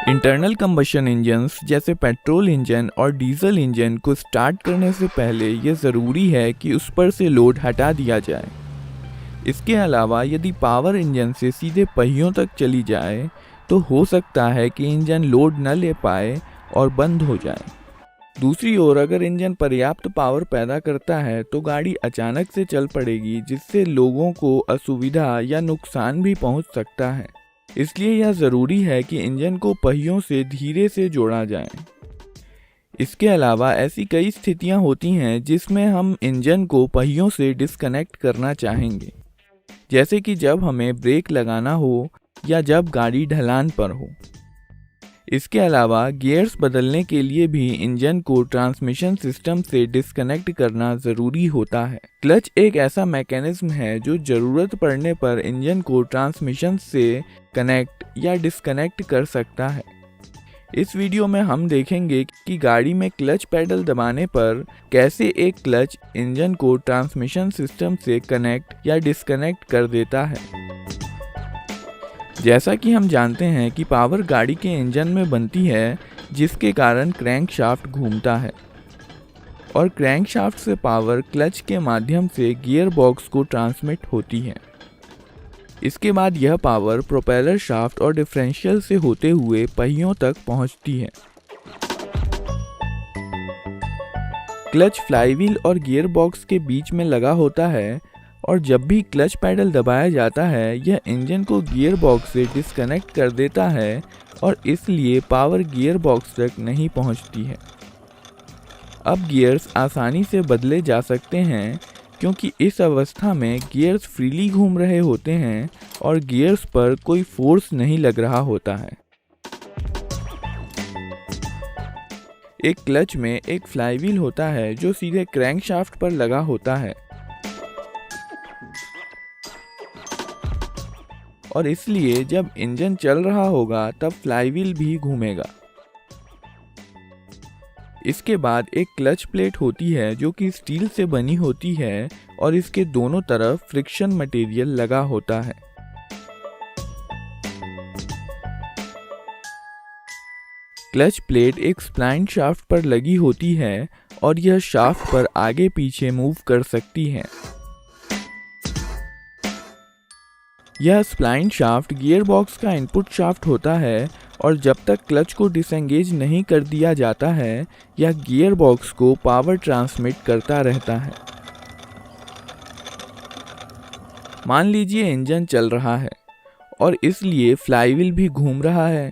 Internal combustion engines जैसे petrol engine और diesel engine को स्टार्ट करने से पहले यह ज़रूरी है कि उस पर से लोड हटा दिया जाए। इसके अलावा यदि पावर इंजन से सीधे पहियों तक चली जाए तो हो सकता है कि इंजन लोड न ले पाए और बंद हो जाए। दूसरी ओर अगर इंजन पर्याप्त पावर पैदा करता है तो गाड़ी अचानक से चल पड़ेगी, जिससे लोगों को असुविधा या नुकसान भी पहुंच सकता है। इसलिए यह ज़रूरी है कि इंजन को पहियों से धीरे से जोड़ा जाए। इसके अलावा ऐसी कई स्थितियां होती हैं जिसमें हम इंजन को पहियों से डिस्कनेक्ट करना चाहेंगे, जैसे कि जब हमें ब्रेक लगाना हो या जब गाड़ी ढलान पर हो। इसके अलावा गियर्स बदलने के लिए भी इंजन को ट्रांसमिशन सिस्टम से डिस्कनेक्ट करना ज़रूरी होता है। क्लच एक ऐसा मैकेनिज्म है जो ज़रूरत पड़ने पर इंजन को ट्रांसमिशन से कनेक्ट या डिस्कनेक्ट कर सकता है। इस वीडियो में हम देखेंगे कि गाड़ी में क्लच पैडल दबाने पर कैसे एक क्लच इंजन को ट्रांसमिशन सिस्टम से कनेक्ट या डिस्कनेक्ट कर देता है। जैसा कि हम जानते हैं कि पावर गाड़ी के इंजन में बनती है, जिसके कारण क्रैंकशाफ्ट घूमता है और क्रैंकशाफ्ट से पावर क्लच के माध्यम से गियर बॉक्स को ट्रांसमिट होती है। इसके बाद यह पावर प्रोपेलर शाफ्ट और डिफरेंशियल से होते हुए पहियों तक पहुंचती है। क्लच फ्लाईव्हील और गियर बॉक्स के बीच में लगा होता है और जब भी क्लच पैडल दबाया जाता है यह इंजन को गियर बॉक्स से डिस्कनेक्ट कर देता है और इसलिए पावर गियर बॉक्स तक नहीं पहुंचती है। अब गियर्स आसानी से बदले जा सकते हैं क्योंकि इस अवस्था में गियर्स फ्रीली घूम रहे होते हैं और गियर्स पर कोई फोर्स नहीं लग रहा होता है। एक क्लच में एक फ्लाईव्हील होता है जो सीधे क्रैंकशाफ्ट पर लगा होता है और इसलिए जब इंजन चल रहा होगा तब फ्लाईव्हील भी घूमेगा। इसके बाद एक क्लच प्लेट होती है जो कि स्टील से बनी होती है और इसके दोनों तरफ फ्रिक्शन मटेरियल लगा होता है। क्लच प्लेट एक स्प्लाइन शाफ्ट पर लगी होती है और यह शाफ्ट पर आगे पीछे मूव कर सकती है। यह स्प्लाइन शाफ्ट गियर बॉक्स का इनपुट शाफ्ट होता है और जब तक क्लच को डिसएंगेज नहीं कर दिया जाता है यह गियर बॉक्स को पावर ट्रांसमिट करता रहता है। मान लीजिए इंजन चल रहा है और इसलिए फ्लाईव्हील भी घूम रहा है।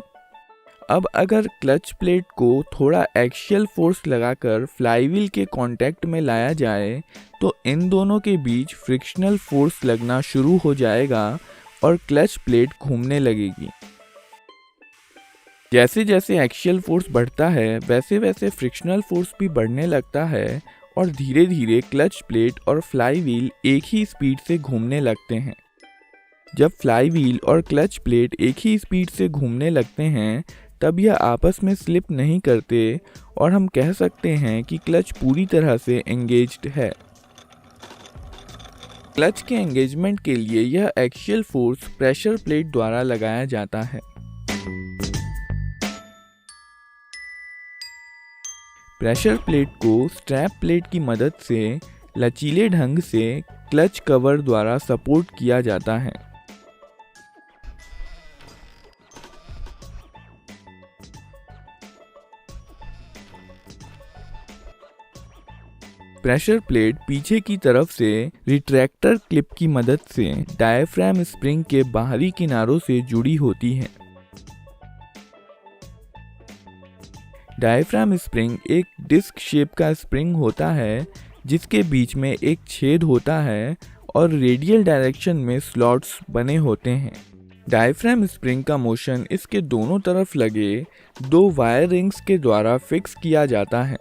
अब अगर क्लच प्लेट को थोड़ा एक्सियल फोर्स लगाकर फ्लाईव्हील के कांटेक्ट में लाया जाए तो इन दोनों के बीच फ्रिक्शनल फोर्स लगना शुरू हो जाएगा और क्लच प्लेट घूमने लगेगी। जैसे जैसे एक्सियल फोर्स बढ़ता है वैसे वैसे फ्रिक्शनल फोर्स भी बढ़ने लगता है और धीरे धीरे क्लच प्लेट और फ्लाईव्हील एक ही स्पीड से घूमने लगते हैं। जब फ्लाईव्हील और क्लच प्लेट एक ही स्पीड से घूमने लगते हैं तब यह आपस में स्लिप नहीं करते और हम कह सकते हैं कि क्लच पूरी तरह से एंगेज्ड है। क्लच के एंगेजमेंट के लिए यह एक्सियल फोर्स प्रेशर प्लेट द्वारा लगाया जाता है। प्रेशर प्लेट को स्ट्रैप प्लेट की मदद से लचीले ढंग से क्लच कवर द्वारा सपोर्ट किया जाता है। प्रेशर प्लेट पीछे की तरफ से रिट्रैक्टर क्लिप की मदद से डायफ्राम स्प्रिंग के बाहरी किनारों से जुड़ी होती है। डायफ्राम स्प्रिंग एक डिस्क शेप का स्प्रिंग होता है जिसके बीच में एक छेद होता है और रेडियल डायरेक्शन में स्लॉट्स बने होते हैं। डायफ्राम स्प्रिंग का मोशन इसके दोनों तरफ लगे दो वायर रिंग्स के द्वारा फिक्स किया जाता है।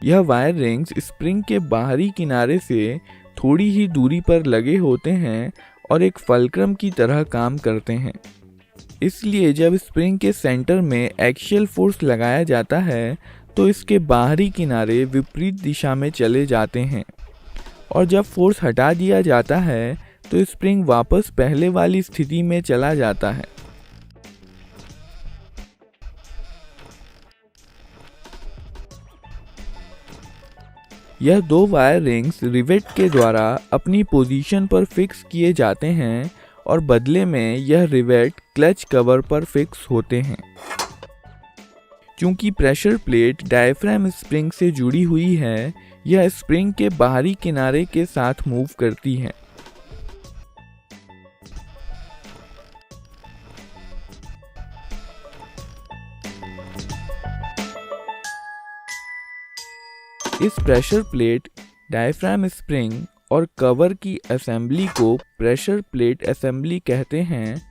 यह वायर रिंग्स स्प्रिंग के बाहरी किनारे से थोड़ी ही दूरी पर लगे होते हैं और एक फलक्रम की तरह काम करते हैं। इसलिए जब स्प्रिंग के सेंटर में एक्सियल फोर्स लगाया जाता है तो इसके बाहरी किनारे विपरीत दिशा में चले जाते हैं और जब फोर्स हटा दिया जाता है तो स्प्रिंग वापस पहले वाली स्थिति में चला जाता है। यह 2 वायर रिंग्स रिवेट के द्वारा अपनी पोजीशन पर फिक्स किए जाते हैं और बदले में यह रिवेट क्लच कवर पर फिक्स होते हैं। चूंकि प्रेशर प्लेट डायफ्राम स्प्रिंग से जुड़ी हुई है, यह स्प्रिंग के बाहरी किनारे के साथ मूव करती है। इस प्रेशर प्लेट, डायफ्राम स्प्रिंग और कवर की असेंबली को प्रेशर प्लेट असेंबली कहते हैं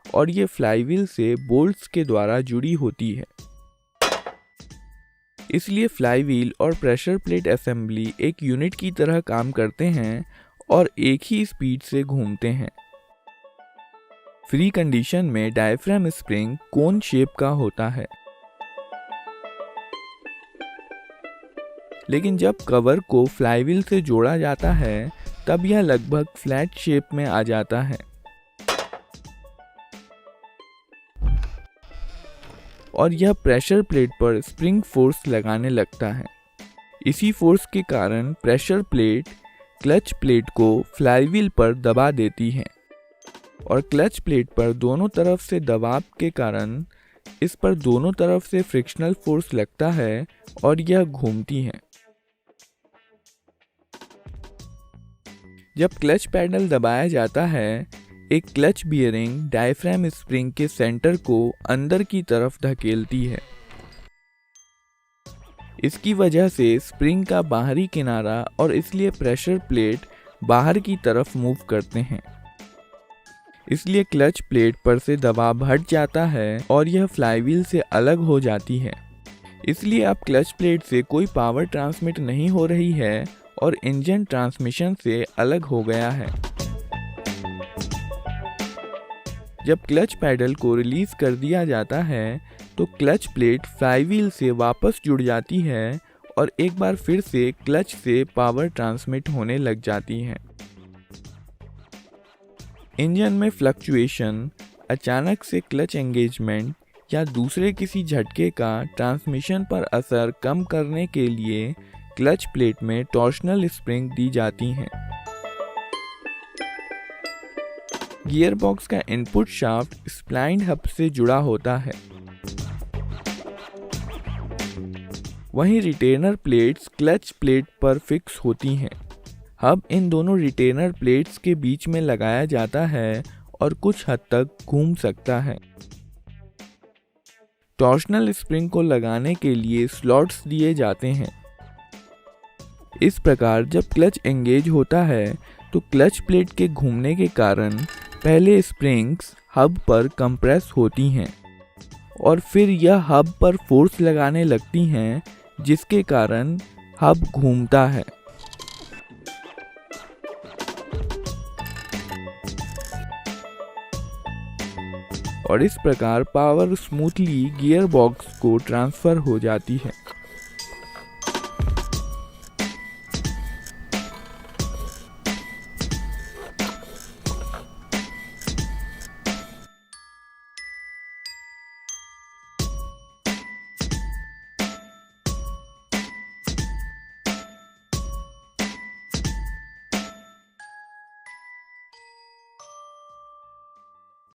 और ये फ्लाईव्हील से बोल्ट्स के द्वारा जुड़ी होती है। इसलिए फ्लाईव्हील और प्रेशर प्लेट असेंबली एक यूनिट की तरह काम करते हैं और एक ही स्पीड से घूमते हैं। फ्री कंडीशन में डायफ्राम स्प्रिंग कोन शेप का होता है, लेकिन जब कवर को फ्लाईव्हील से जोड़ा जाता है तब यह लगभग फ्लैट शेप में आ जाता है और यह प्रेशर प्लेट पर स्प्रिंग फोर्स लगाने लगता है। इसी फोर्स के कारण प्रेशर प्लेट क्लच प्लेट को फ्लाईव्हील पर दबा देती है और क्लच प्लेट पर दोनों तरफ से दबाव के कारण इस पर दोनों तरफ से फ्रिक्शनल फोर्स लगता है और यह घूमती है। जब क्लच पैडल दबाया जाता है, एक क्लच बियरिंग डायफ्राम स्प्रिंग के सेंटर को अंदर की तरफ धकेलती है। इसकी वजह से स्प्रिंग का बाहरी किनारा और इसलिए प्रेशर प्लेट बाहर की तरफ मूव करते हैं। इसलिए क्लच प्लेट पर से दबाव हट जाता है और यह फ्लाईव्हील से अलग हो जाती है। इसलिए अब क्लच प्लेट से कोई पावर ट्रांसमिट नहीं हो रही है और इंजन ट्रांसमिशन से अलग हो गया है। जब क्लच पैडल को रिलीज कर दिया जाता है तो क्लच प्लेट फ्लाईव्हील से वापस जुड़ जाती है और एक बार फिर से क्लच से पावर ट्रांसमिट होने लग जाती है। इंजन में फ्लक्चुएशन, अचानक से क्लच एंगेजमेंट या दूसरे किसी झटके का ट्रांसमिशन पर असर कम करने के लिए क्लच प्लेट में टॉर्शनल स्प्रिंग दी जाती हैं। गियर बॉक्स का इनपुट शाफ्ट स्प्लाइंड हब से जुड़ा होता है। वहीं रिटेनर प्लेट्स क्लच प्लेट पर फिक्स होती हैं। हब इन दोनों रिटेनर प्लेट्स के बीच में लगाया जाता है और कुछ हद तक घूम सकता है। टॉर्शनल स्प्रिंग को लगाने के लिए स्लॉट्स दिए जाते हैं। इस प्रकार जब क्लच एंगेज होता है तो क्लच प्लेट के घूमने के कारण पहले स्प्रिंग्स हब पर कंप्रेस होती हैं और फिर यह हब पर फोर्स लगाने लगती हैं, जिसके कारण हब घूमता है। और इस प्रकार पावर स्मूथली गियर बॉक्स को ट्रांसफर हो जाती है।